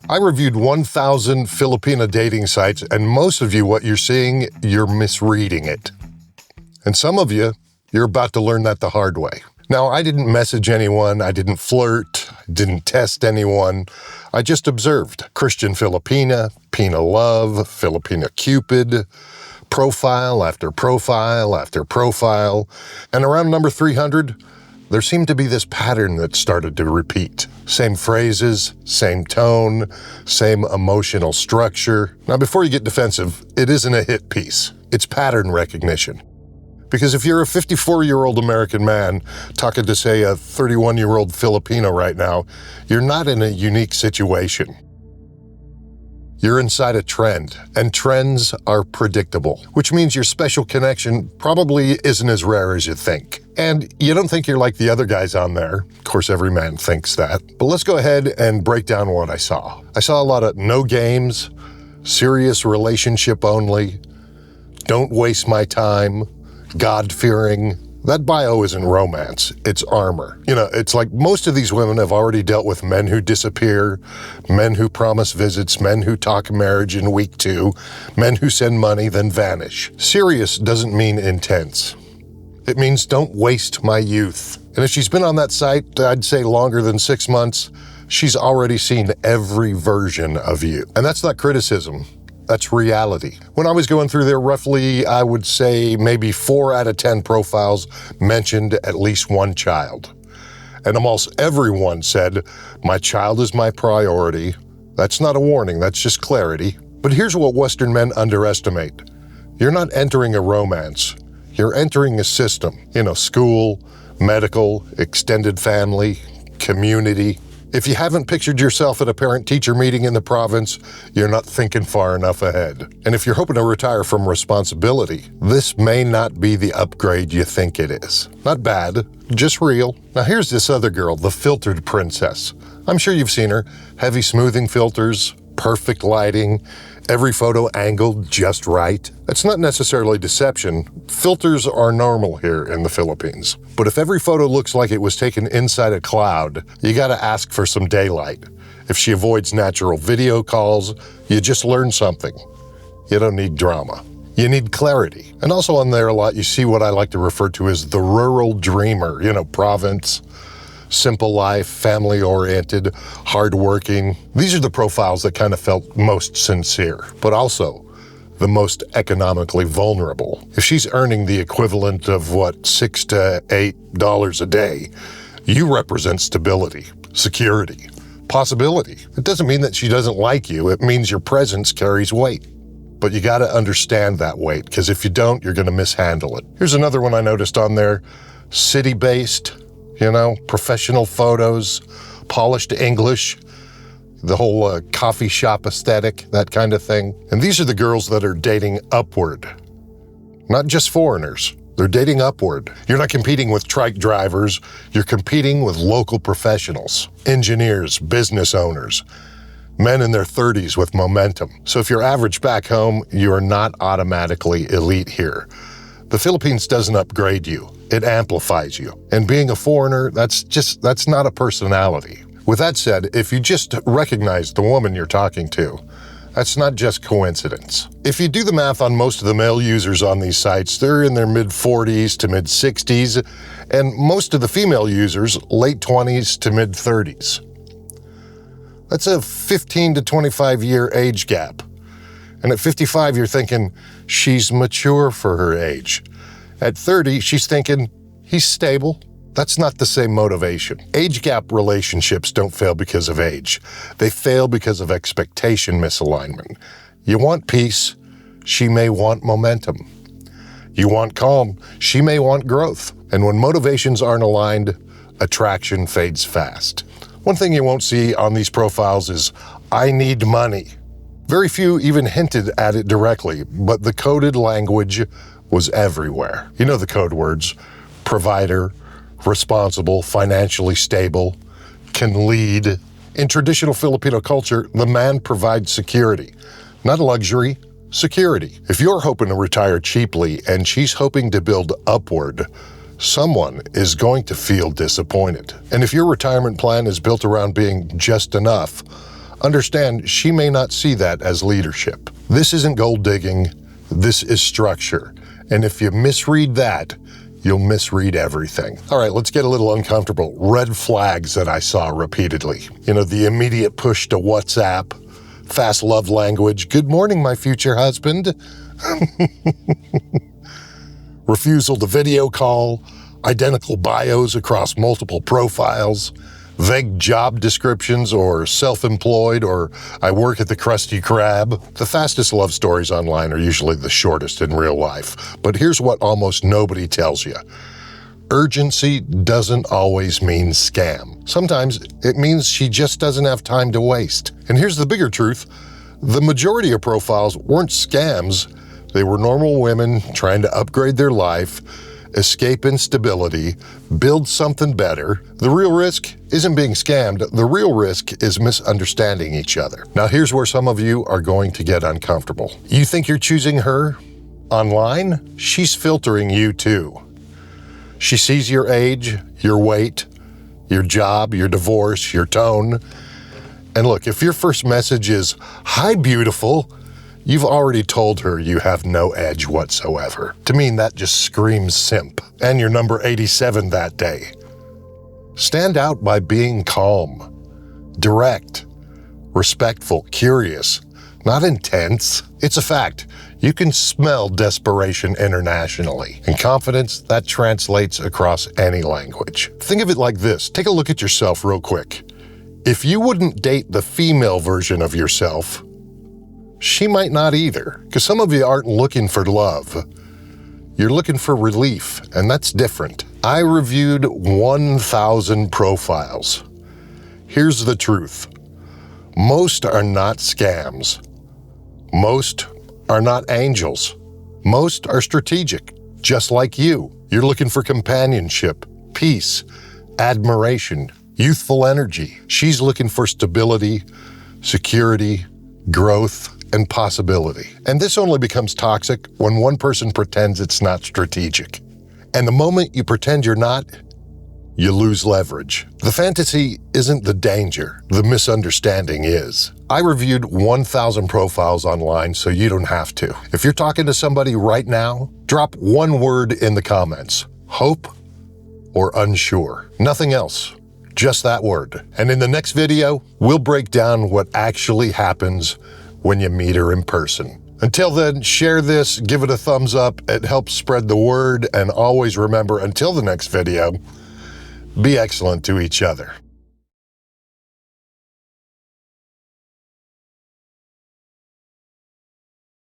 I reviewed 1,000 Filipina dating sites, and most of you, what you're seeing, you're misreading it. And some of you, you're about to learn that the hard way. Now, I didn't message anyone, I didn't flirt, didn't test anyone. I just observed Christian Filipina, PinaLove, FilipinoCupid, profile after profile after profile. And around number 300, there seemed to be this pattern that started to repeat. Same phrases, same tone, same emotional structure. Now, before you get defensive, it isn't a hit piece. It's pattern recognition. Because if you're a 54-year-old American man talking to, say, a 31-year-old Filipino right now, you're not in a unique situation. You're inside a trend, and trends are predictable, which means your special connection probably isn't as rare as you think. And you don't think you're like the other guys on there. Of course, every man thinks that. But let's go ahead and break down what I saw. I saw a lot of no games, serious relationship only, don't waste my time, God-fearing. That bio isn't romance, it's armor. You know, it's like most of these women have already dealt with men who disappear, men who promise visits, men who talk marriage in week 2, men who send money then vanish. Serious doesn't mean intense. It means don't waste my youth. And if she's been on that site, I'd say longer than 6 months, she's already seen every version of you. And that's not criticism. That's reality. When I was going through there, roughly, I would say maybe 4 out of 10 profiles mentioned at least one child. And almost everyone said, my child is my priority. That's not a warning, that's just clarity. But here's what Western men underestimate. You're not entering a romance. You're entering a system. You know, school, medical, extended family, community. If you haven't pictured yourself at a parent-teacher meeting in the province, you're not thinking far enough ahead. And if you're hoping to retire from responsibility, this may not be the upgrade you think it is. Not bad, just real. Now here's this other girl, the filtered princess. I'm sure you've seen her. Heavy smoothing filters, perfect lighting, every photo angled just right. That's not necessarily deception. Filters are normal here in the Philippines. But if every photo looks like it was taken inside a cloud, you gotta ask for some daylight. If she avoids natural video calls, you just learned something. You don't need drama. You need clarity. And also on there a lot, you see what I like to refer to as the rural dreamer, you know, province, simple life, family-oriented, hardworking. These are the profiles that kind of felt most sincere, but also the most economically vulnerable. If she's earning the equivalent of, $6 to $8 a day, you represent stability, security, possibility. It doesn't mean that she doesn't like you. It means your presence carries weight. But you got to understand that weight, because if you don't, you're going to mishandle it. Here's another one I noticed on there, city-based, you know, professional photos, polished English, the whole coffee shop aesthetic, that kind of thing. And these are the girls that are dating upward, not just foreigners. They're dating upward. You're not competing with trike drivers. You're competing with local professionals, engineers, business owners, men in their 30s with momentum. So if you're average back home, you are not automatically elite here. The Philippines doesn't upgrade you. It amplifies you. And being a foreigner, that's not a personality. With that said, if you just recognize the woman you're talking to, that's not just coincidence. If you do the math on most of the male users on these sites, they're in their mid-40s to mid-60s, and most of the female users, late 20s to mid-30s. That's a 15 to 25 year age gap. And at 55, you're thinking, she's mature for her age. At 30, she's thinking, he's stable. That's not the same motivation. Age gap relationships don't fail because of age. They fail because of expectation misalignment. You want peace, she may want momentum. You want calm, she may want growth. And when motivations aren't aligned, attraction fades fast. One thing you won't see on these profiles is, I need money. Very few even hinted at it directly, but the coded language was everywhere. You know the code words: provider, responsible, financially stable, can lead. In traditional Filipino culture, the man provides security, not luxury, security. If you're hoping to retire cheaply and she's hoping to build upward, someone is going to feel disappointed. And if your retirement plan is built around being just enough, Understand, she may not see that as leadership. This isn't gold digging, this is structure. And if you misread that, you'll misread everything. All right, let's get a little uncomfortable. Red flags that I saw repeatedly. The immediate push to WhatsApp, fast love language, good morning, my future husband. Refusal to video call, identical bios across multiple profiles, vague job descriptions or self-employed or I work at the Krusty Krab. The fastest love stories online are usually the shortest in real life. But here's what almost nobody tells you. Urgency doesn't always mean scam. Sometimes it means she just doesn't have time to waste. And here's the bigger truth. The majority of profiles weren't scams. They were normal women trying to upgrade their life, escape instability, build something better. The real risk isn't being scammed. The real risk is misunderstanding each other. Now, here's where some of you are going to get uncomfortable. You think you're choosing her online? She's filtering you too. She sees your age, your weight, your job, your divorce, your tone. And look, if your first message is, "Hi, beautiful," you've already told her you have no edge whatsoever. To me, that just screams simp. And you're number 87 that day. Stand out by being calm, direct, respectful, curious, not intense. It's a fact. You can smell desperation internationally. And confidence, that translates across any language. Think of it like this. Take a look at yourself real quick. If you wouldn't date the female version of yourself, she might not either, because some of you aren't looking for love. You're looking for relief, and that's different. I reviewed 1,000 profiles. Here's the truth. Most are not scams. Most are not angels. Most are strategic, just like you. You're looking for companionship, peace, admiration, youthful energy. She's looking for stability, security, growth, and possibility. And this only becomes toxic when one person pretends it's not strategic. And the moment you pretend you're not, you lose leverage. The fantasy isn't the danger, the misunderstanding is. I reviewed 1,000 profiles online so you don't have to. If you're talking to somebody right now, drop one word in the comments. Hope or unsure. Nothing else. Just that word. And in the next video, we'll break down what actually happens when you meet her in person. Until then, share this, give it a thumbs up. It helps spread the word. And always remember, until the next video, be excellent to each other.